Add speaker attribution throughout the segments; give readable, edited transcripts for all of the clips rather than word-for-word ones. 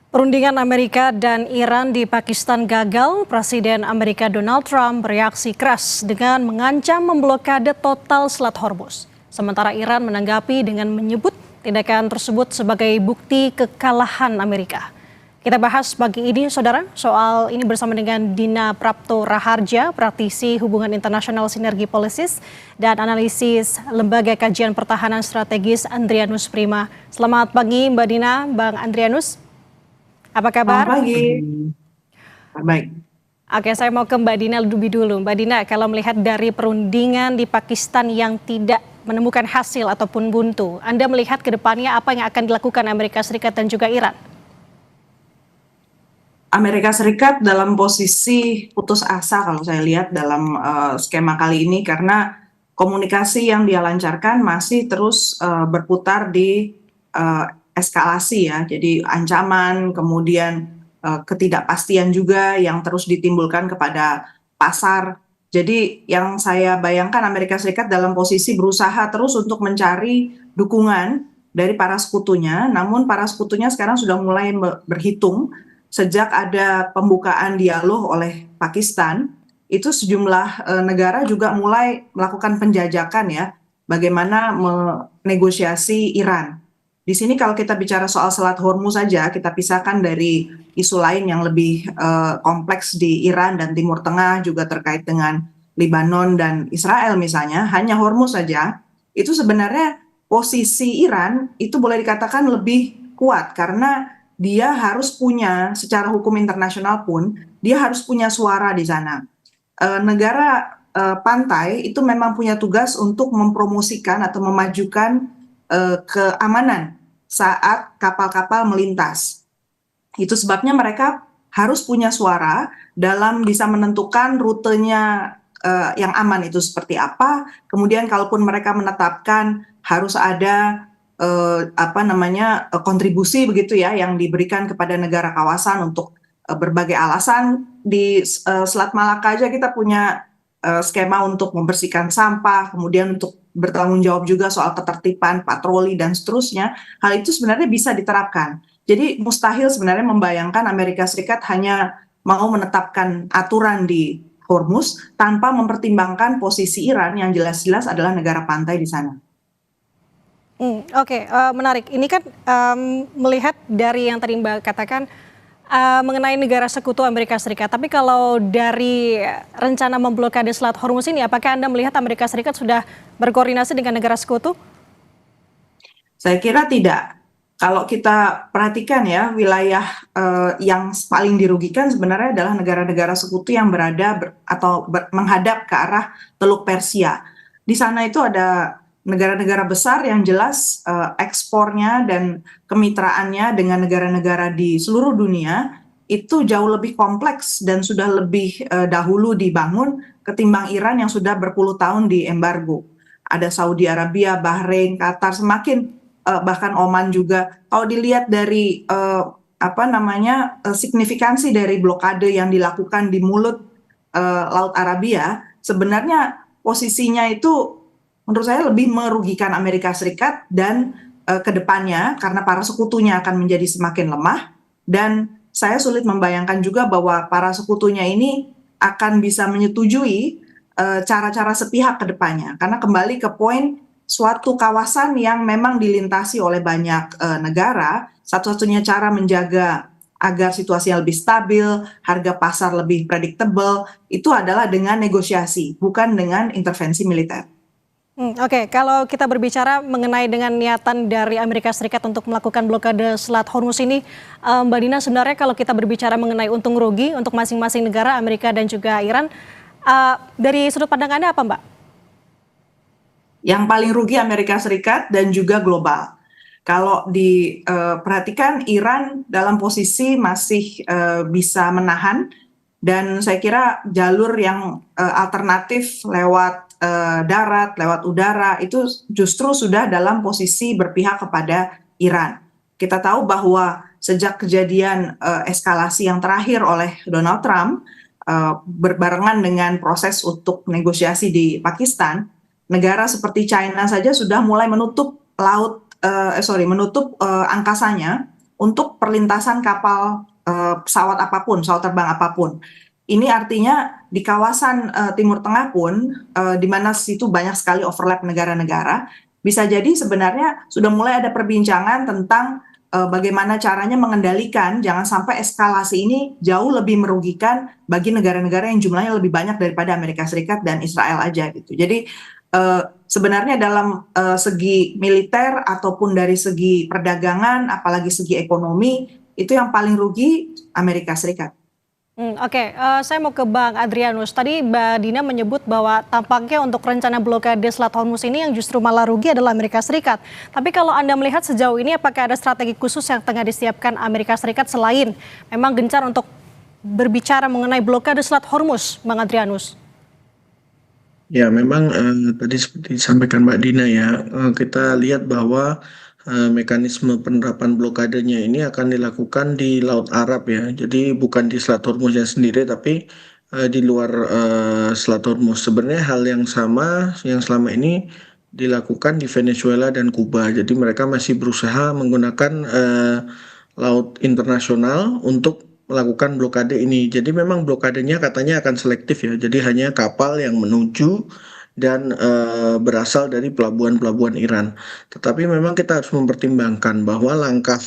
Speaker 1: Perundingan Amerika dan Iran di Pakistan gagal. Presiden Amerika Donald Trump bereaksi keras dengan mengancam memblokade total Selat Hormuz. Sementara Iran menanggapi dengan menyebut tindakan tersebut sebagai bukti kekalahan Amerika. Kita bahas pagi ini, saudara, soal ini bersama dengan Dina Prapto Raharja, praktisi hubungan internasional Sinergi Policies dan analisis Lembaga Kajian Pertahanan Strategis Andrianus Prima. Selamat pagi Mbak Dina, Bang Andrianus. Apa kabar?
Speaker 2: Selamat pagi. Baik.
Speaker 1: Oke, saya mau ke Mbak Dina lebih dulu. Mbak Dina, kalau melihat dari perundingan di Pakistan yang tidak menemukan hasil ataupun buntu, Anda melihat ke depannya apa yang akan dilakukan Amerika Serikat dan juga Iran?
Speaker 2: Amerika Serikat dalam posisi putus asa kalau saya lihat dalam skema kali ini karena komunikasi yang dia lancarkan masih terus berputar di eskalasi ya. Jadi ancaman, kemudian ketidakpastian juga yang terus ditimbulkan kepada pasar. Jadi yang saya bayangkan Amerika Serikat dalam posisi berusaha terus untuk mencari dukungan dari para sekutunya, namun para sekutunya sekarang sudah mulai berhitung sejak ada pembukaan dialog oleh Pakistan, itu sejumlah negara juga mulai melakukan penjajakan ya, bagaimana menegosiasi Iran. Di sini kalau kita bicara soal Selat Hormuz saja, kita pisahkan dari isu lain yang lebih kompleks di Iran dan Timur Tengah, juga terkait dengan Lebanon dan Israel misalnya, hanya Hormuz saja, itu sebenarnya posisi Iran itu boleh dikatakan lebih kuat karena dia harus punya secara hukum internasional pun dia harus punya suara di sana. Negara pantai itu memang punya tugas untuk mempromosikan atau memajukan keamanan saat kapal-kapal melintas. Itu sebabnya mereka harus punya suara dalam bisa menentukan rutenya yang aman itu seperti apa. Kemudian kalaupun mereka menetapkan harus ada kontribusi begitu ya yang diberikan kepada negara kawasan untuk berbagai alasan. Di Selat Malaka aja kita punya skema untuk membersihkan sampah, kemudian untuk bertanggung jawab juga soal ketertiban, patroli dan seterusnya. Hal itu sebenarnya bisa diterapkan. Jadi mustahil sebenarnya membayangkan Amerika Serikat hanya mau menetapkan aturan di Hormuz tanpa mempertimbangkan posisi Iran yang jelas-jelas adalah negara pantai di sana.
Speaker 1: Oke, menarik. Ini kan melihat dari yang tadi Mbak katakan mengenai negara sekutu Amerika Serikat. Tapi kalau dari rencana memblokade Selat Hormuz ini, apakah Anda melihat Amerika Serikat sudah berkoordinasi dengan negara sekutu?
Speaker 2: Saya kira tidak. Kalau kita perhatikan ya, wilayah yang paling dirugikan sebenarnya adalah negara-negara sekutu yang berada menghadap ke arah Teluk Persia. Di sana itu ada negara-negara besar yang jelas ekspornya dan kemitraannya dengan negara-negara di seluruh dunia itu jauh lebih kompleks dan sudah lebih dahulu dibangun ketimbang Iran yang sudah berpuluh tahun di embargo. Ada Saudi Arabia, Bahrain, Qatar, semakin bahkan Oman juga. Kalau dilihat dari signifikansi dari blokade yang dilakukan di mulut Laut Arabia, sebenarnya posisinya itu menurut saya lebih merugikan Amerika Serikat dan kedepannya karena para sekutunya akan menjadi semakin lemah, dan saya sulit membayangkan juga bahwa para sekutunya ini akan bisa menyetujui cara-cara sepihak kedepannya, karena kembali ke poin suatu kawasan yang memang dilintasi oleh banyak negara, satu-satunya cara menjaga agar situasi lebih stabil, harga pasar lebih predictable, itu adalah dengan negosiasi, bukan dengan intervensi militer.
Speaker 1: Oke, kalau kita berbicara mengenai dengan niatan dari Amerika Serikat untuk melakukan blokade Selat Hormuz ini, Mbak Dina, sebenarnya kalau kita berbicara mengenai untung rugi untuk masing-masing negara, Amerika dan juga Iran, dari sudut pandang Anda apa, Mbak?
Speaker 2: Yang paling rugi Amerika Serikat dan juga global. Kalau diperhatikan, Iran dalam posisi masih bisa menahan, dan saya kira jalur yang alternatif lewat darat, lewat udara, itu justru sudah dalam posisi berpihak kepada Iran. Kita tahu bahwa sejak kejadian eskalasi yang terakhir oleh Donald Trump, berbarengan dengan proses untuk negosiasi di Pakistan, negara seperti China saja sudah mulai menutup angkasanya untuk perlintasan kapal, pesawat apapun, pesawat terbang apapun. Ini artinya di kawasan Timur Tengah pun, di mana situ banyak sekali overlap negara-negara, bisa jadi sebenarnya sudah mulai ada perbincangan tentang bagaimana caranya mengendalikan jangan sampai eskalasi ini jauh lebih merugikan bagi negara-negara yang jumlahnya lebih banyak daripada Amerika Serikat dan Israel aja gitu. Jadi sebenarnya dalam segi militer ataupun dari segi perdagangan, apalagi segi ekonomi, itu yang paling rugi Amerika Serikat.
Speaker 1: Oke, saya mau ke Bang Adrianus. Tadi Mbak Dina menyebut bahwa tampaknya untuk rencana blokade Selat Hormuz ini yang justru malah rugi adalah Amerika Serikat. Tapi kalau Anda melihat sejauh ini apakah ada strategi khusus yang tengah disiapkan Amerika Serikat selain memang gencar untuk berbicara mengenai blokade Selat Hormuz, Bang Adrianus?
Speaker 3: Ya, memang tadi seperti disampaikan Mbak Dina ya, kita lihat bahwa mekanisme penerapan blokadenya ini akan dilakukan di Laut Arab ya. Jadi bukan di Selat Hormuznya sendiri, tapi di luar Selat Hormuz. Sebenarnya hal yang sama yang selama ini dilakukan di Venezuela dan Kuba. Jadi mereka masih berusaha menggunakan laut internasional untuk melakukan blokade ini. Jadi memang blokadenya katanya akan selektif ya. Jadi hanya kapal yang menuju dan berasal dari pelabuhan-pelabuhan Iran. Tetapi memang kita harus mempertimbangkan bahwa langkah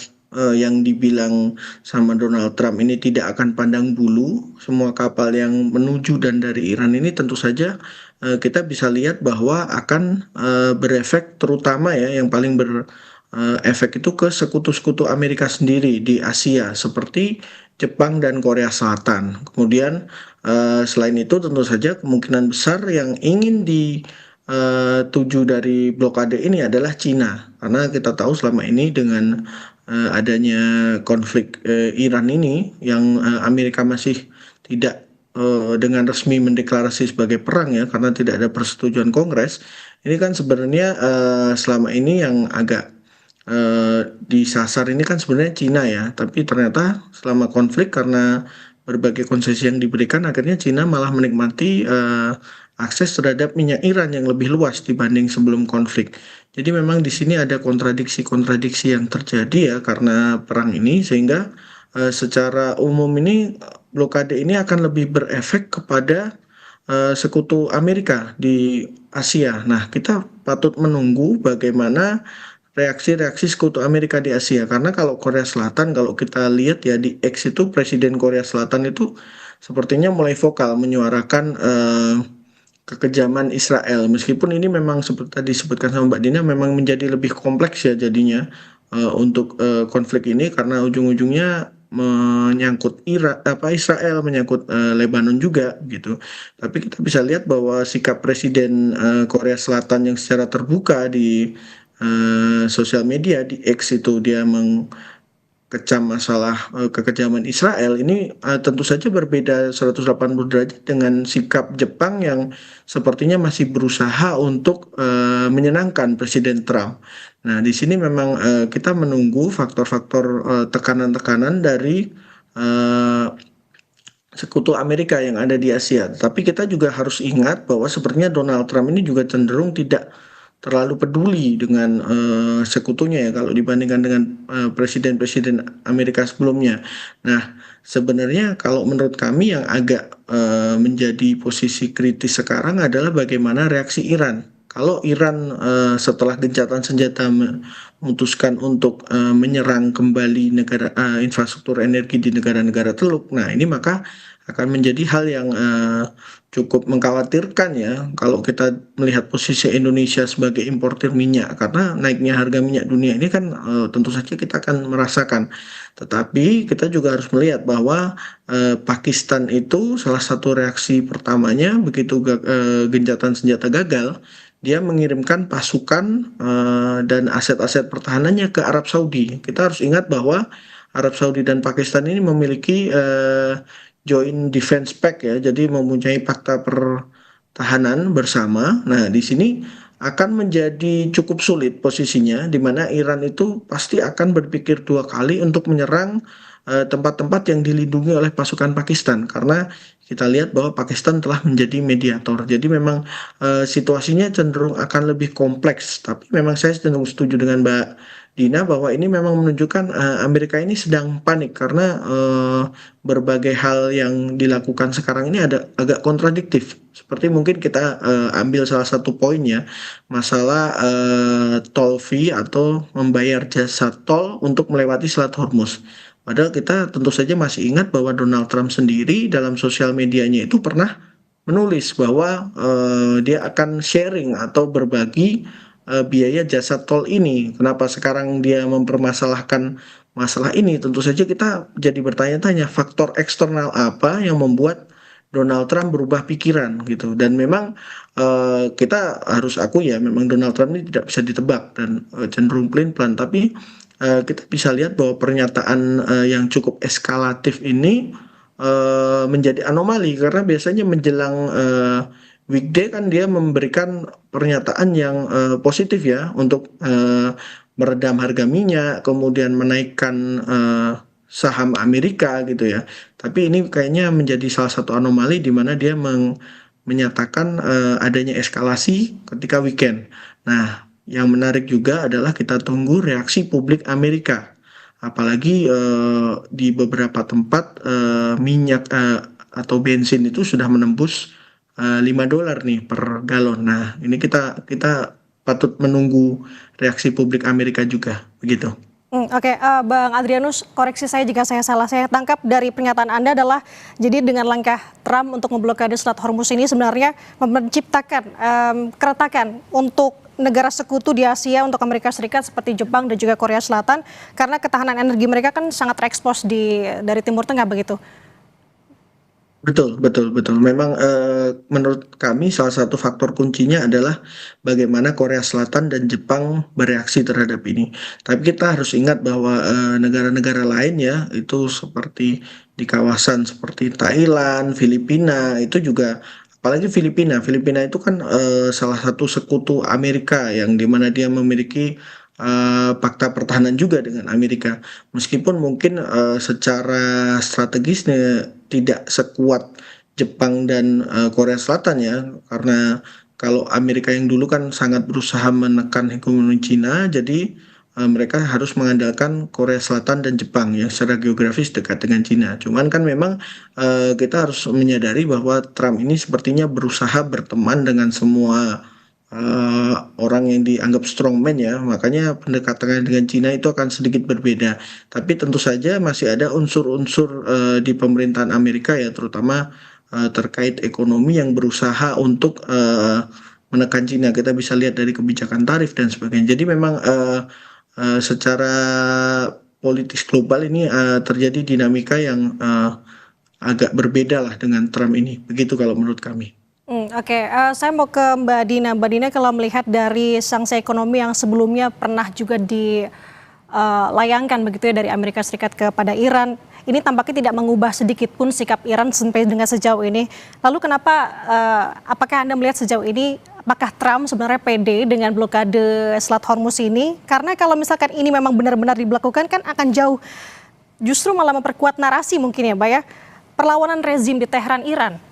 Speaker 3: yang dibilang sama Donald Trump ini tidak akan pandang bulu. Semua kapal yang menuju dan dari Iran ini tentu saja kita bisa lihat bahwa akan berefek, terutama ya yang paling efek itu ke sekutu-sekutu Amerika sendiri di Asia seperti Jepang dan Korea Selatan. Kemudian selain itu tentu saja kemungkinan besar yang ingin dituju dari blokade ini adalah Cina, karena kita tahu selama ini dengan adanya konflik Iran ini yang Amerika masih tidak dengan resmi mendeklarasi sebagai perang ya, karena tidak ada persetujuan Kongres. Ini kan sebenarnya selama ini yang agak disasar ini kan sebenarnya Cina ya, tapi ternyata selama konflik karena berbagai konsesi yang diberikan akhirnya Cina malah menikmati akses terhadap minyak Iran yang lebih luas dibanding sebelum konflik. Jadi memang di sini ada kontradiksi-kontradiksi yang terjadi ya karena perang ini, sehingga secara umum ini blokade ini akan lebih berefek kepada sekutu Amerika di Asia. Nah, kita patut menunggu bagaimana reaksi-reaksi sekutu Amerika di Asia, karena kalau Korea Selatan, kalau kita lihat ya di X itu Presiden Korea Selatan itu sepertinya mulai vokal menyuarakan kekejaman Israel, meskipun ini memang seperti tadi disebutkan sama Mbak Dina memang menjadi lebih kompleks ya jadinya untuk konflik ini, karena ujung-ujungnya menyangkut Israel, menyangkut Lebanon juga gitu. Tapi kita bisa lihat bahwa sikap Presiden Korea Selatan yang secara terbuka di sosial media di X itu dia mengecam masalah kekejaman Israel ini tentu saja berbeda 180 derajat dengan sikap Jepang yang sepertinya masih berusaha untuk menyenangkan Presiden Trump. Nah, di sini memang kita menunggu faktor-faktor tekanan-tekanan dari sekutu Amerika yang ada di Asia. Tapi kita juga harus ingat bahwa sepertinya Donald Trump ini juga cenderung tidak terlalu peduli dengan sekutunya ya kalau dibandingkan dengan presiden-presiden Amerika sebelumnya. Nah, sebenarnya kalau menurut kami yang agak menjadi posisi kritis sekarang adalah bagaimana reaksi Iran. Kalau Iran setelah gencatan senjata memutuskan untuk menyerang kembali negara infrastruktur energi di negara-negara Teluk, nah ini maka akan menjadi hal yang cukup mengkhawatirkan ya kalau kita melihat posisi Indonesia sebagai importir minyak, karena naiknya harga minyak dunia ini kan tentu saja kita akan merasakan. Tetapi kita juga harus melihat bahwa Pakistan itu salah satu reaksi pertamanya begitu gencatan senjata gagal, dia mengirimkan pasukan dan aset-aset pertahanannya ke Arab Saudi. Kita harus ingat bahwa Arab Saudi dan Pakistan ini memiliki Joint Defense Pact ya, jadi mempunyai fakta pertahanan bersama. Nah, di sini akan menjadi cukup sulit posisinya, di mana Iran itu pasti akan berpikir dua kali untuk menyerang tempat-tempat yang dilindungi oleh pasukan Pakistan, karena kita lihat bahwa Pakistan telah menjadi mediator. Jadi memang situasinya cenderung akan lebih kompleks. Tapi memang saya cenderung setuju dengan Mbak Dina, bahwa ini memang menunjukkan Amerika ini sedang panik karena berbagai hal yang dilakukan sekarang ini ada agak kontradiktif. Seperti mungkin kita ambil salah satu poinnya, masalah toll fee atau membayar jasa tol untuk melewati Selat Hormuz. Padahal kita tentu saja masih ingat bahwa Donald Trump sendiri dalam sosial medianya itu pernah menulis bahwa dia akan sharing atau berbagi biaya jasa tol ini. Kenapa sekarang dia mempermasalahkan masalah ini? Tentu saja kita jadi bertanya-tanya faktor eksternal apa yang membuat Donald Trump berubah pikiran gitu. Dan memang kita harus akui ya, memang Donald Trump ini tidak bisa ditebak dan cenderung pelin-pelan. Tapi kita bisa lihat bahwa pernyataan yang cukup eskalatif ini menjadi anomali karena biasanya menjelang weekday kan dia memberikan pernyataan yang positif ya untuk meredam harga minyak, kemudian menaikkan saham Amerika gitu ya. Tapi ini kayaknya menjadi salah satu anomali di mana dia menyatakan adanya eskalasi ketika weekend. Nah, yang menarik juga adalah kita tunggu reaksi publik Amerika. Apalagi di beberapa tempat minyak atau bensin itu sudah menembus $5 nih per galon. Nah, ini kita patut menunggu reaksi publik Amerika juga, begitu.
Speaker 1: Oke, Bang Adrianus, koreksi saya jika saya salah. Saya tangkap dari pernyataan Anda adalah jadi dengan langkah Trump untuk memblokade Selat Hormuz ini sebenarnya menciptakan keretakan untuk negara sekutu di Asia untuk Amerika Serikat seperti Jepang dan juga Korea Selatan karena ketahanan energi mereka kan sangat terekspos dari Timur Tengah begitu.
Speaker 3: Betul, betul, betul. Memang menurut kami salah satu faktor kuncinya adalah bagaimana Korea Selatan dan Jepang bereaksi terhadap ini. Tapi kita harus ingat bahwa negara-negara lain ya itu seperti di kawasan seperti Thailand, Filipina itu juga apalagi Filipina. Filipina itu kan salah satu sekutu Amerika yang dimana dia memiliki fakta pertahanan juga dengan Amerika. Meskipun mungkin secara strategisnya tidak sekuat Jepang dan Korea Selatan ya, karena kalau Amerika yang dulu kan sangat berusaha menekan hegemoni Cina, jadi mereka harus mengandalkan Korea Selatan dan Jepang yang secara geografis dekat dengan Cina. Cuman kan memang kita harus menyadari bahwa Trump ini sepertinya berusaha berteman dengan semua orang yang dianggap strongman ya, makanya pendekatannya dengan Cina itu akan sedikit berbeda. Tapi tentu saja masih ada unsur-unsur di pemerintahan Amerika ya, terutama terkait ekonomi yang berusaha untuk menekan Cina. Kita bisa lihat dari kebijakan tarif dan sebagainya. Jadi memang secara politis global ini terjadi dinamika yang agak berbeda lah dengan Trump ini. Begitu kalau menurut kami.
Speaker 1: Oke, saya mau ke Mbak Dina. Mbak Dina kalau melihat dari sanksi ekonomi yang sebelumnya pernah juga dilayangkan begitu ya dari Amerika Serikat kepada Iran, ini tampaknya tidak mengubah sedikit pun sikap Iran sampai dengan sejauh ini. Lalu kenapa, apakah Anda melihat sejauh ini, apakah Trump sebenarnya pede dengan blokade Selat Hormuz ini? Karena kalau misalkan ini memang benar-benar diberlakukan kan akan jauh, justru malah memperkuat narasi mungkin ya Mbak ya, perlawanan rezim di Teheran Iran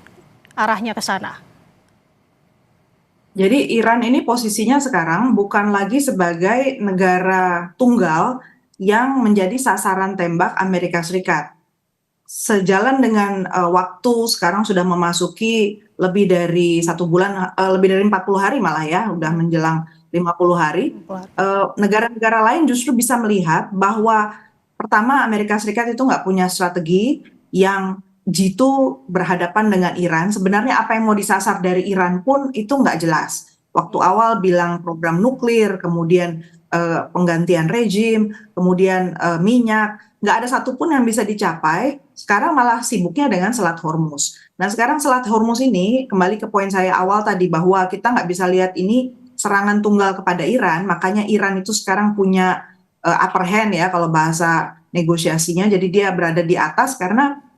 Speaker 1: arahnya ke sana.
Speaker 2: Jadi Iran ini posisinya sekarang bukan lagi sebagai negara tunggal yang menjadi sasaran tembak Amerika Serikat. Sejalan dengan waktu sekarang sudah memasuki lebih dari 1 bulan, lebih dari 40 hari malah ya, udah menjelang 50 hari. Negara-negara lain justru bisa melihat bahwa pertama Amerika Serikat itu nggak punya strategi yang jitu berhadapan dengan Iran. Sebenarnya apa yang mau disasar dari Iran pun itu nggak jelas. Waktu awal bilang program nuklir, kemudian penggantian rejim, kemudian minyak, nggak ada satupun yang bisa dicapai. Sekarang malah sibuknya dengan Selat Hormuz. Nah sekarang Selat Hormuz ini, kembali ke poin saya awal tadi, bahwa kita nggak bisa lihat ini serangan tunggal kepada Iran, makanya Iran itu sekarang punya upper hand ya kalau bahasa negosiasinya, jadi dia berada di atas karena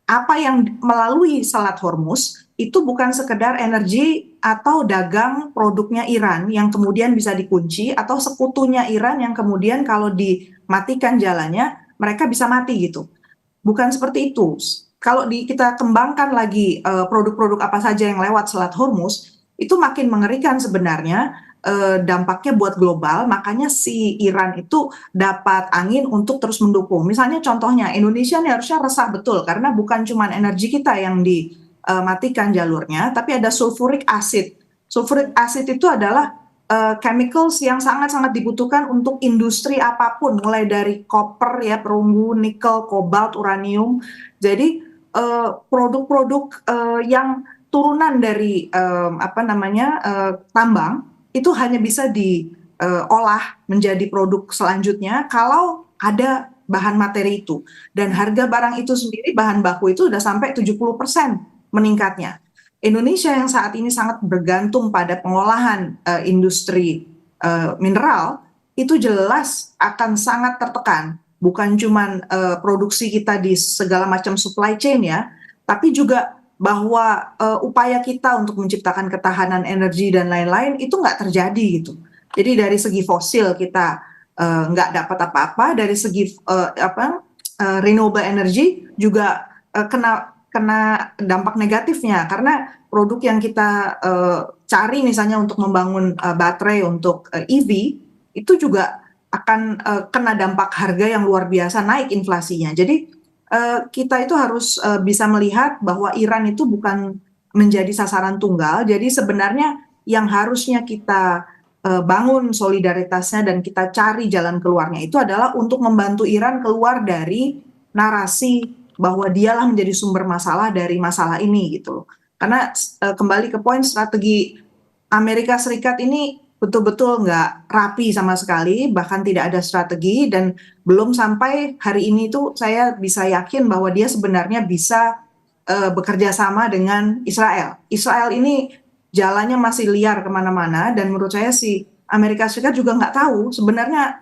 Speaker 2: apa yang melalui Selat Hormuz itu bukan sekedar energi atau dagang produknya Iran yang kemudian bisa dikunci atau sekutunya Iran yang kemudian kalau dimatikan jalannya mereka bisa mati gitu. Bukan seperti itu. Kalau kita kembangkan lagi produk-produk apa saja yang lewat Selat Hormuz itu makin mengerikan sebenarnya dampaknya buat global, makanya si Iran itu dapat angin untuk terus mendukung. Misalnya contohnya Indonesia nih harusnya resah betul karena bukan cuma energi kita yang dimatikan jalurnya, tapi ada sulfuric acid. Sulfuric acid itu adalah chemicals yang sangat-sangat dibutuhkan untuk industri apapun, mulai dari koper ya, perunggu, nikel, kobalt, uranium. Jadi produk-produk yang turunan dari tambang itu hanya bisa diolah menjadi produk selanjutnya kalau ada bahan materi itu. Dan harga barang itu sendiri, bahan baku itu udah sampai 70% meningkatnya. Indonesia yang saat ini sangat bergantung pada pengolahan industri mineral, itu jelas akan sangat tertekan. Bukan cuma produksi kita di segala macam supply chain ya, tapi juga bahwa upaya kita untuk menciptakan ketahanan energi dan lain-lain itu nggak terjadi gitu. Jadi dari segi fosil kita nggak dapat apa-apa, dari segi renewable energy juga kena dampak negatifnya karena produk yang kita cari misalnya untuk membangun baterai untuk EV itu juga akan kena dampak harga yang luar biasa, naik inflasinya. Jadi kita itu harus bisa melihat bahwa Iran itu bukan menjadi sasaran tunggal. Jadi sebenarnya yang harusnya kita bangun solidaritasnya dan kita cari jalan keluarnya itu adalah untuk membantu Iran keluar dari narasi bahwa dialah menjadi sumber masalah dari masalah ini gitu loh. Karena kembali ke poin strategi Amerika Serikat ini betul-betul nggak rapi sama sekali, bahkan tidak ada strategi dan belum sampai hari ini tuh saya bisa yakin bahwa dia sebenarnya bisa bekerja sama dengan Israel. Israel ini jalannya masih liar kemana-mana dan menurut saya si Amerika Serikat juga nggak tahu sebenarnya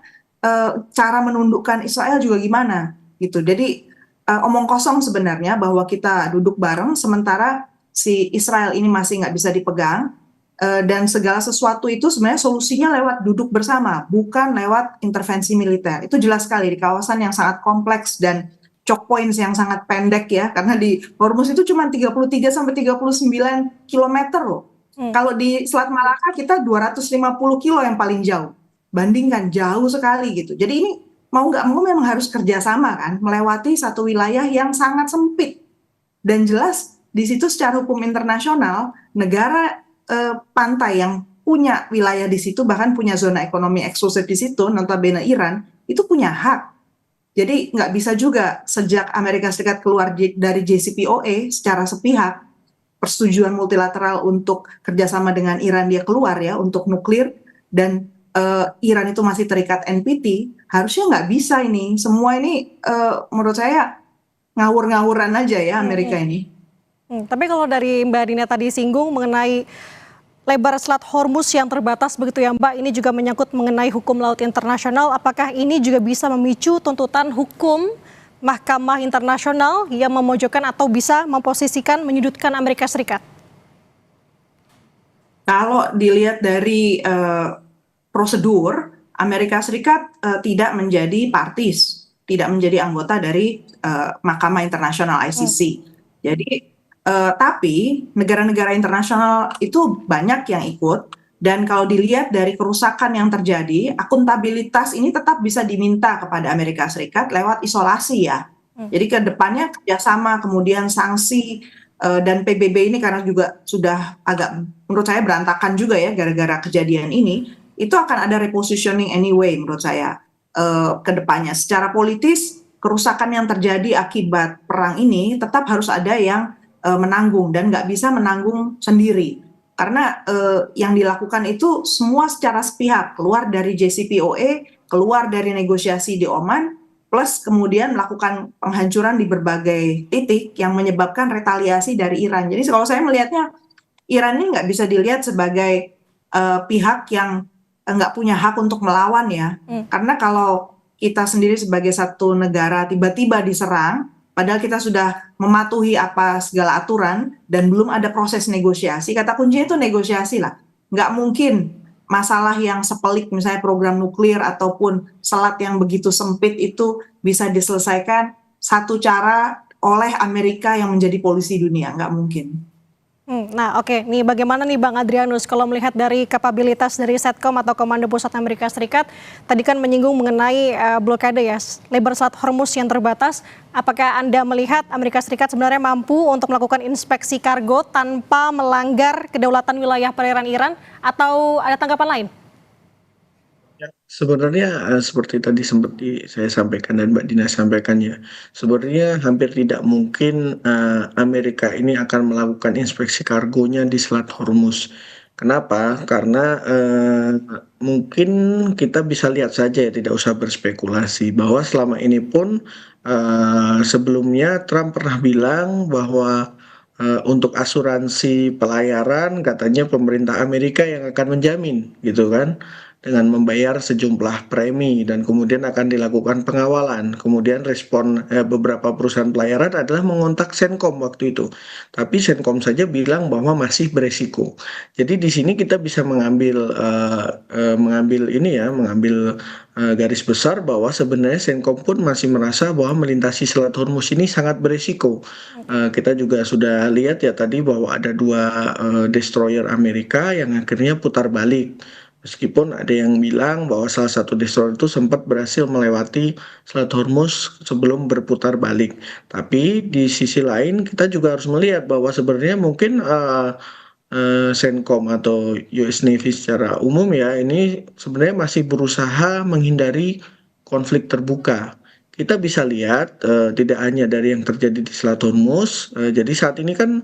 Speaker 2: cara menundukkan Israel juga gimana gitu. Jadi omong kosong sebenarnya bahwa kita duduk bareng sementara si Israel ini masih nggak bisa dipegang dan segala sesuatu itu sebenarnya solusinya lewat duduk bersama, bukan lewat intervensi militer. Itu jelas sekali di kawasan yang sangat kompleks dan choke points yang sangat pendek ya, karena di Hormuz itu cuma 33 sampai 39 kilometer loh. Kalau di Selat Malaka kita 250 kilo yang paling jauh. Bandingkan jauh sekali gitu. Jadi ini mau nggak mau memang harus kerjasama kan, melewati satu wilayah yang sangat sempit. Dan jelas di situ secara hukum internasional, negara pantai yang punya wilayah di situ, bahkan punya zona ekonomi eksklusif di situ, notabene Iran, itu punya hak. Jadi nggak bisa juga sejak Amerika Serikat keluar dari JCPOA secara sepihak, persetujuan multilateral untuk kerjasama dengan Iran dia keluar ya, untuk nuklir, dan Iran itu masih terikat NPT, harusnya nggak bisa ini. Semua ini menurut saya ngawur-ngawuran aja ya Amerika ini.
Speaker 1: Tapi kalau dari Mbak Dina tadi singgung mengenai lebar Selat Hormuz yang terbatas begitu ya Mbak, ini juga menyangkut mengenai hukum laut internasional. Apakah ini juga bisa memicu tuntutan hukum Mahkamah Internasional yang memojokkan atau bisa memposisikan menyudutkan Amerika Serikat?
Speaker 2: Kalau dilihat dari prosedur, Amerika Serikat tidak menjadi parties, tidak menjadi anggota dari Mahkamah Internasional ICC. Jadi tapi negara-negara internasional itu banyak yang ikut, dan kalau dilihat dari kerusakan yang terjadi, akuntabilitas ini tetap bisa diminta kepada Amerika Serikat lewat isolasi ya. Jadi ke depannya kerjasama, kemudian sanksi, dan PBB ini karena juga sudah agak menurut saya berantakan juga ya gara-gara kejadian ini, itu akan ada repositioning anyway menurut saya ke depannya. Secara politis, kerusakan yang terjadi akibat perang ini tetap harus ada yang menanggung dan nggak bisa menanggung sendiri. Karena yang dilakukan itu semua secara sepihak, keluar dari JCPOA, keluar dari negosiasi di Oman, plus kemudian melakukan penghancuran di berbagai titik yang menyebabkan retaliasi dari Iran. Jadi kalau saya melihatnya, Iran ini nggak bisa dilihat sebagai pihak yang nggak punya hak untuk melawan ya. Karena kalau kita sendiri sebagai satu negara tiba-tiba diserang, padahal kita sudah mematuhi apa segala aturan dan belum ada proses negosiasi. Kata kuncinya itu negosiasi lah. Nggak mungkin masalah yang sepelik misalnya program nuklir ataupun selat yang begitu sempit itu bisa diselesaikan satu cara oleh Amerika yang menjadi polisi dunia. Nggak mungkin.
Speaker 1: Nah, oke. Nih bagaimana nih Bang Adrianus kalau melihat dari kapabilitas dari Setcom atau Komando Pusat Amerika Serikat, tadi kan menyinggung mengenai blokade ya, lebar Selat Hormuz yang terbatas. Apakah Anda melihat Amerika Serikat sebenarnya mampu untuk melakukan inspeksi kargo tanpa melanggar kedaulatan wilayah perairan Iran atau ada tanggapan lain?
Speaker 3: Ya, sebenarnya seperti tadi sempat saya sampaikan dan Mbak Dina sampaikan ya, sebenarnya hampir tidak mungkin Amerika ini akan melakukan inspeksi kargonya di Selat Hormuz. Kenapa? Karena mungkin kita bisa lihat saja ya, tidak usah berspekulasi bahwa selama ini pun sebelumnya Trump pernah bilang bahwa untuk asuransi pelayaran katanya pemerintah Amerika yang akan menjamin gitu kan dengan membayar sejumlah premi dan kemudian akan dilakukan pengawalan. Kemudian respon beberapa perusahaan pelayaran adalah mengontak Senkom waktu itu. Tapi Senkom saja bilang bahwa masih beresiko. Jadi di sini kita bisa mengambil ini ya, mengambil garis besar bahwa sebenarnya Senkom pun masih merasa bahwa melintasi Selat Hormuz ini sangat beresiko. Kita juga sudah lihat ya tadi bahwa ada dua destroyer Amerika yang akhirnya putar balik. Meskipun ada yang bilang bahwa salah satu destroyer itu sempat berhasil melewati Selat Hormuz sebelum berputar balik. Tapi di sisi lain kita juga harus melihat bahwa sebenarnya mungkin Senkom atau US Navy secara umum ya ini sebenarnya masih berusaha menghindari konflik terbuka. Kita bisa lihat tidak hanya dari yang terjadi di Selat Hormuz, jadi saat ini kan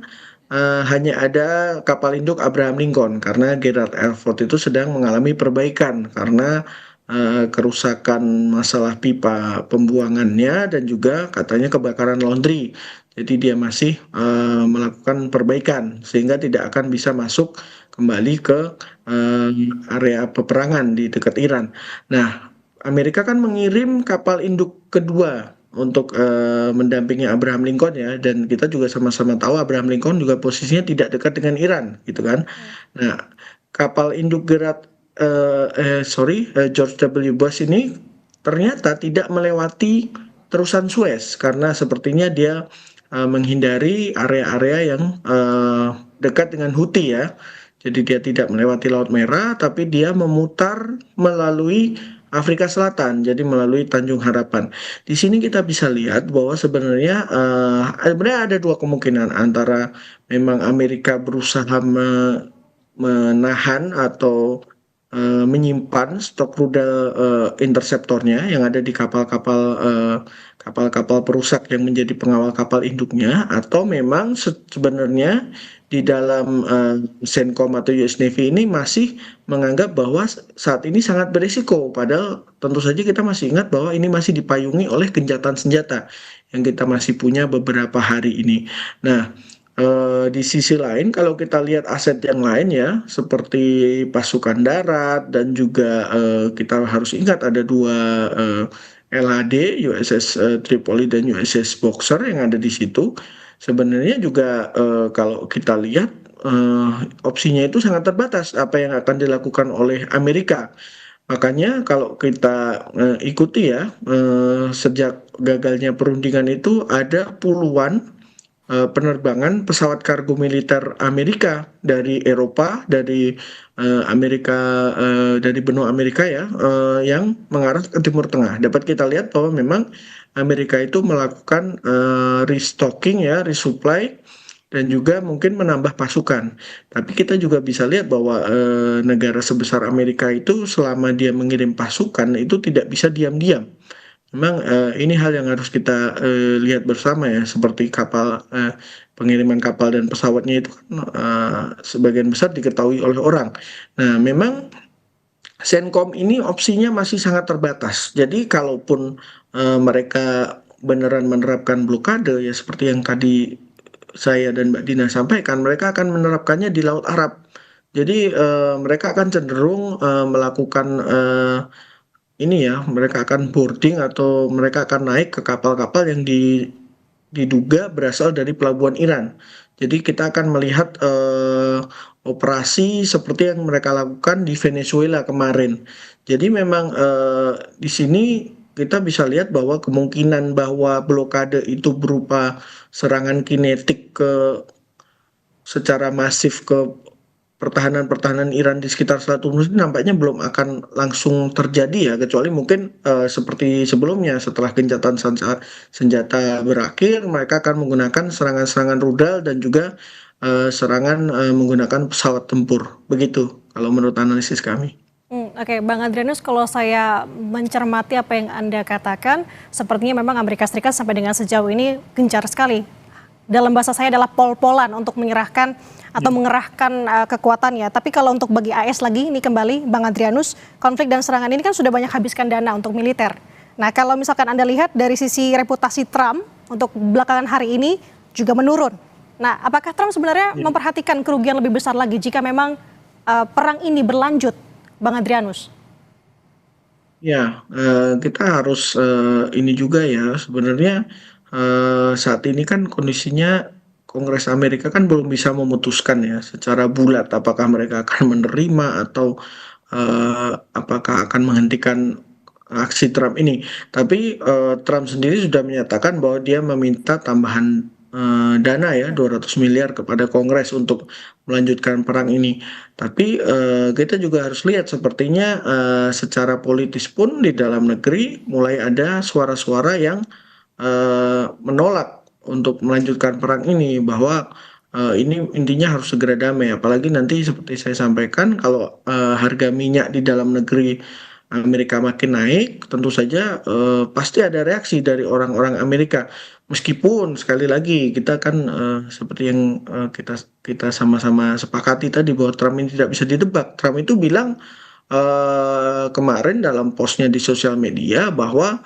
Speaker 3: hanya ada kapal induk Abraham Lincoln karena Gerald R. Ford itu sedang mengalami perbaikan karena kerusakan masalah pipa pembuangannya dan juga katanya kebakaran laundry. Jadi dia masih melakukan perbaikan sehingga tidak akan bisa masuk kembali ke area peperangan di dekat Iran. Nah, Amerika kan mengirim kapal induk kedua untuk mendampingi Abraham Lincoln ya dan kita juga sama-sama tahu Abraham Lincoln juga posisinya tidak dekat dengan Iran gitu kan. Nah, kapal induk George W. Bush ini ternyata tidak melewati terusan Suez karena sepertinya dia menghindari area-area yang dekat dengan Houthi ya. Jadi dia tidak melewati Laut Merah tapi dia memutar melalui Afrika Selatan, jadi melalui Tanjung Harapan. Di sini kita bisa lihat bahwa sebenarnya ada dua kemungkinan antara memang Amerika berusaha menahan atau menyimpan stok rudal interseptornya yang ada di kapal-kapal perusak yang menjadi pengawal kapal induknya, atau memang sebenarnya di dalam Senkom atau US Navy ini masih menganggap bahwa saat ini sangat berisiko, padahal tentu saja kita masih ingat bahwa ini masih dipayungi oleh gencatan senjata yang kita masih punya beberapa hari ini. Nah, di sisi lain kalau kita lihat aset yang lain ya seperti pasukan darat dan juga kita harus ingat ada dua LHD USS Tripoli dan USS Boxer yang ada di situ. Sebenarnya juga kalau kita lihat opsinya itu sangat terbatas apa yang akan dilakukan oleh Amerika. Makanya kalau kita ikuti ya sejak gagalnya perundingan itu ada puluhan penerbangan pesawat kargo militer Amerika dari Eropa, dari Amerika, dari benua Amerika ya, yang mengarah ke Timur Tengah. Dapat kita lihat bahwa memang Amerika itu melakukan restocking ya, resupply dan juga mungkin menambah pasukan. Tapi kita juga bisa lihat bahwa negara sebesar Amerika itu selama dia mengirim pasukan itu tidak bisa diam-diam. Memang ini hal yang harus kita lihat bersama ya, seperti pengiriman kapal dan pesawatnya itu kan sebagian besar diketahui oleh orang. Nah, memang Senkom ini opsinya masih sangat terbatas. Jadi kalaupun mereka beneran menerapkan blokade ya seperti yang tadi saya dan Mbak Dina sampaikan, mereka akan menerapkannya di Laut Arab. Jadi mereka akan cenderung melakukan ini ya, mereka akan boarding atau mereka akan naik ke kapal-kapal yang diduga berasal dari pelabuhan Iran. Jadi kita akan melihat operasi seperti yang mereka lakukan di Venezuela kemarin. Jadi memang di sini kita bisa lihat bahwa kemungkinan bahwa blokade itu berupa serangan kinetik ke secara masif ke pertahanan-pertahanan Iran di sekitar Selat Hormuz ini nampaknya belum akan langsung terjadi ya, kecuali mungkin seperti sebelumnya setelah gencatan senjata berakhir, mereka akan menggunakan serangan-serangan rudal dan juga serangan menggunakan pesawat tempur. Begitu kalau menurut analisis kami.
Speaker 1: Oke, Bang Adrianus, kalau saya mencermati apa yang Anda katakan, sepertinya memang Amerika Serikat sampai dengan sejauh ini gencar sekali. Dalam bahasa saya adalah pol-polan untuk menyerahkan atau mengerahkan kekuatannya. Tapi kalau untuk bagi AS lagi, ini kembali Bang Adrianus, konflik dan serangan ini kan sudah banyak habiskan dana untuk militer. Nah, kalau misalkan Anda lihat dari sisi reputasi Trump untuk belakangan hari ini juga menurun. Nah, apakah Trump sebenarnya memperhatikan kerugian lebih besar lagi jika memang perang ini berlanjut, Bang Adrianus?
Speaker 3: Ya, kita harus ini juga ya, sebenarnya saat ini kan kondisinya Kongres Amerika kan belum bisa memutuskan ya secara bulat apakah mereka akan menerima atau apakah akan menghentikan aksi Trump ini. Tapi Trump sendiri sudah menyatakan bahwa dia meminta tambahan dana ya 200 miliar kepada Kongres untuk melanjutkan perang ini. Tapi kita juga harus lihat sepertinya secara politis pun di dalam negeri mulai ada suara-suara yang menolak untuk melanjutkan perang ini, bahwa ini intinya harus segera damai. Apalagi nanti seperti saya sampaikan kalau harga minyak di dalam negeri Amerika makin naik, tentu saja pasti ada reaksi dari orang-orang Amerika. Meskipun sekali lagi kita kan seperti yang kita sama-sama sepakati tadi bahwa Trump ini tidak bisa ditebak. Trump itu bilang kemarin dalam postnya di sosial media bahwa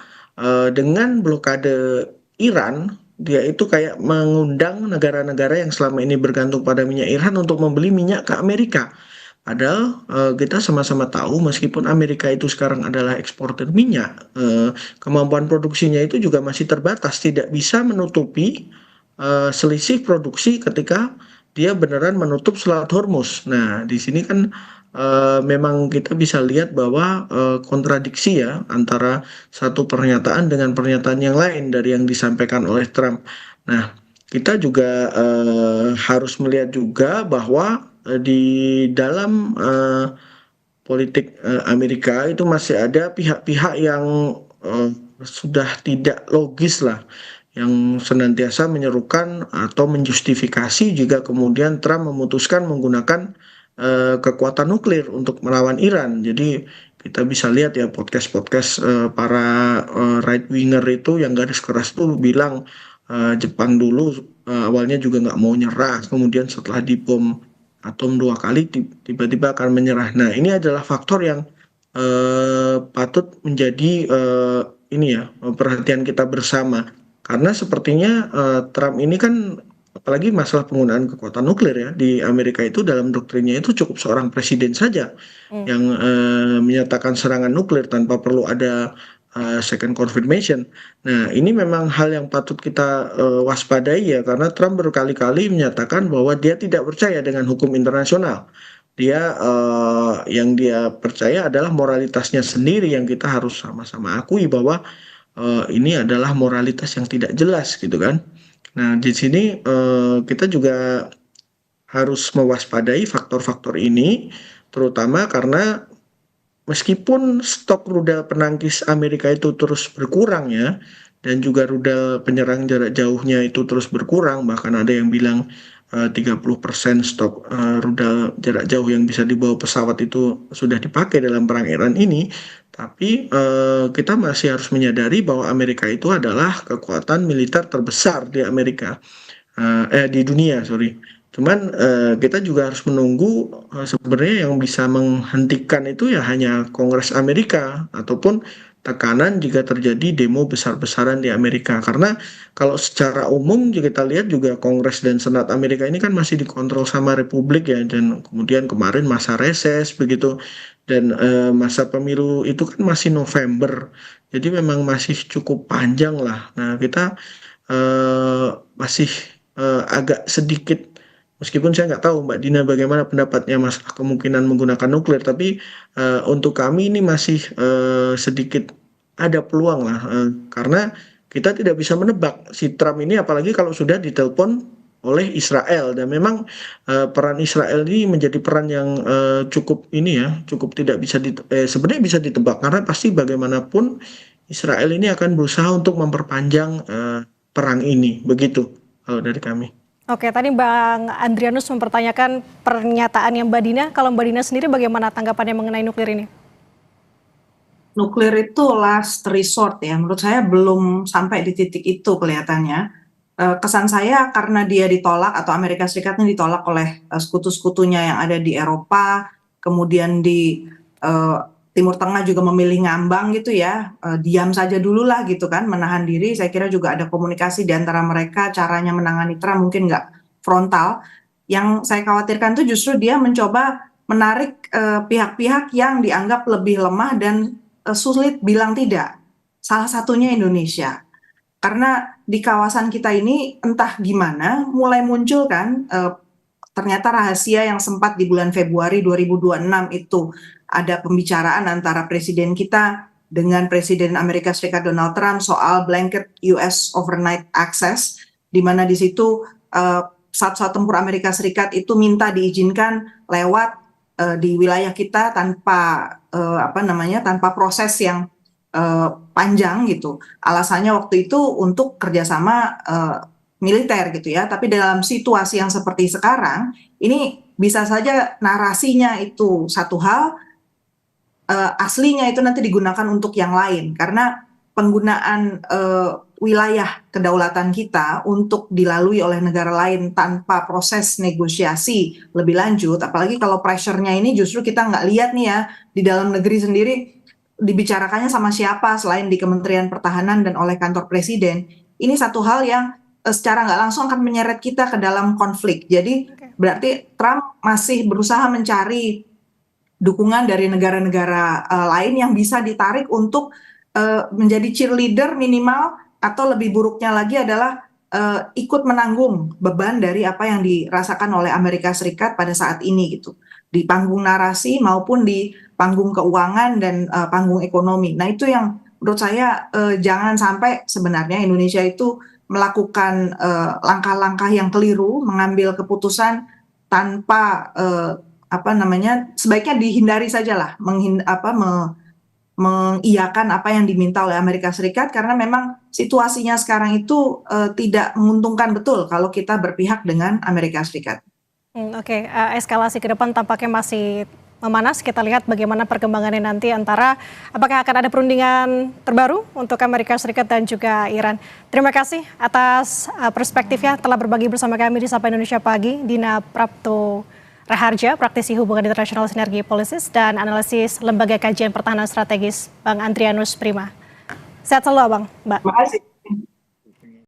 Speaker 3: dengan blokade Iran, dia itu kayak mengundang negara-negara yang selama ini bergantung pada minyak Iran untuk membeli minyak ke Amerika. Padahal kita sama-sama tahu meskipun Amerika itu sekarang adalah eksportir minyak, kemampuan produksinya itu juga masih terbatas, tidak bisa menutupi selisih produksi ketika dia beneran menutup Selat Hormuz. Nah, di sini kan memang kita bisa lihat bahwa kontradiksi ya antara satu pernyataan dengan pernyataan yang lain dari yang disampaikan oleh Trump. Nah, kita juga harus melihat juga bahwa di dalam politik Amerika itu masih ada pihak-pihak yang sudah tidak logis lah, yang senantiasa menyerukan atau menjustifikasi jika kemudian Trump memutuskan menggunakan kekuatan nuklir untuk melawan Iran. Jadi kita bisa lihat ya podcast-podcast para right winger itu yang garis keras tuh bilang Jepang dulu awalnya juga nggak mau nyerah, kemudian setelah dibom atom 2 kali tiba-tiba akan menyerah. Nah, ini adalah faktor yang patut menjadi ini ya perhatian kita bersama, karena sepertinya Trump ini kan apalagi masalah penggunaan kekuatan nuklir ya di Amerika itu dalam doktrinnya itu cukup seorang presiden saja yang menyatakan serangan nuklir tanpa perlu ada second confirmation. Nah, ini memang hal yang patut kita waspadai ya, karena Trump berkali-kali menyatakan bahwa dia tidak percaya dengan hukum internasional. Dia yang dia percaya adalah moralitasnya sendiri yang kita harus sama-sama akui bahwa ini adalah moralitas yang tidak jelas gitu kan. Nah, di sini kita juga harus mewaspadai faktor-faktor ini, terutama karena meskipun stok rudal penangkis Amerika itu terus berkurang ya, dan juga rudal penyerang jarak jauhnya itu terus berkurang, bahkan ada yang bilang 30% stok rudal jarak jauh yang bisa dibawa pesawat itu sudah dipakai dalam perang Iran ini, tapi kita masih harus menyadari bahwa Amerika itu adalah kekuatan militer terbesar di di dunia, sorry. Cuman kita juga harus menunggu sebenarnya yang bisa menghentikan itu ya hanya Kongres Amerika ataupun tekanan jika terjadi demo besar-besaran di Amerika. Karena kalau secara umum jika kita lihat juga Kongres dan Senat Amerika ini kan masih dikontrol sama Republik ya, dan kemudian kemarin masa reses begitu, dan masa pemilu itu kan masih November. Jadi memang masih cukup panjang lah. Nah, kita masih agak sedikit, meskipun saya nggak tahu Mbak Dina bagaimana pendapatnya masalah kemungkinan menggunakan nuklir, tapi untuk kami ini masih sedikit ada peluang lah, karena kita tidak bisa menebak si Trump ini, apalagi kalau sudah ditelepon oleh Israel, dan memang peran Israel ini menjadi peran yang cukup cukup tidak bisa sebenarnya bisa ditebak, karena pasti bagaimanapun Israel ini akan berusaha untuk memperpanjang perang ini, begitu kalau dari kami.
Speaker 1: Oke, tadi Bang Adrianus mempertanyakan pernyataan yang Mbak Dina. Kalau Mbak Dina sendiri bagaimana tanggapannya mengenai nuklir ini?
Speaker 2: Nuklir itu last resort ya, menurut saya belum sampai di titik itu kelihatannya. Kesan saya karena dia ditolak atau Amerika Serikatnya ditolak oleh sekutu-sekutunya yang ada di Eropa, kemudian di Timur Tengah juga memilih ngambang gitu ya, diam saja dulu lah gitu kan, menahan diri. Saya kira juga ada komunikasi di antara mereka, caranya menangani Trump mungkin nggak frontal. Yang saya khawatirkan tuh justru dia mencoba menarik pihak-pihak yang dianggap lebih lemah dan sulit bilang tidak. Salah satunya Indonesia. Karena di kawasan kita ini entah gimana mulai muncul kan ternyata rahasia yang sempat di bulan Februari 2026 itu ada pembicaraan antara presiden kita dengan Presiden Amerika Serikat Donald Trump soal blanket US overnight access, di mana di situ pesawat-pesawat tempur Amerika Serikat itu minta diizinkan lewat di wilayah kita tanpa tanpa proses yang panjang gitu. Alasannya waktu itu untuk kerjasama militer gitu ya. Tapi dalam situasi yang seperti sekarang, ini bisa saja narasinya itu satu hal, aslinya itu nanti digunakan untuk yang lain. Karena penggunaan wilayah kedaulatan kita untuk dilalui oleh negara lain tanpa proses negosiasi lebih lanjut, apalagi kalau pressure-nya ini justru kita nggak lihat nih ya, di dalam negeri sendiri dibicarakannya sama siapa selain di Kementerian Pertahanan dan oleh kantor presiden. Ini satu hal yang secara nggak langsung akan menyeret kita ke dalam konflik. Jadi berarti Trump masih berusaha mencari dukungan dari negara-negara lain yang bisa ditarik untuk menjadi cheerleader minimal, atau lebih buruknya lagi adalah ikut menanggung beban dari apa yang dirasakan oleh Amerika Serikat pada saat ini gitu. Di panggung narasi maupun di panggung keuangan dan panggung ekonomi. Nah itu yang menurut saya jangan sampai sebenarnya Indonesia itu melakukan langkah-langkah yang keliru, mengambil keputusan tanpa sebaiknya dihindari sajalah mengiyakan apa yang diminta oleh Amerika Serikat, karena memang situasinya sekarang itu tidak menguntungkan betul kalau kita berpihak dengan Amerika Serikat.
Speaker 1: Oke, eskalasi ke depan tampaknya masih memanas. Kita lihat bagaimana perkembangannya nanti antara apakah akan ada perundingan terbaru untuk Amerika Serikat dan juga Iran. Terima kasih atas perspektifnya telah berbagi bersama kami di Sapa Indonesia Pagi. Dina Prapto Raharja, praktisi hubungan internasional sinergi polisis dan analisis Lembaga Kajian Pertahanan Strategis, Bang Adrianus Prima. Sehat selalu Abang, Mbak.
Speaker 2: Terima kasih.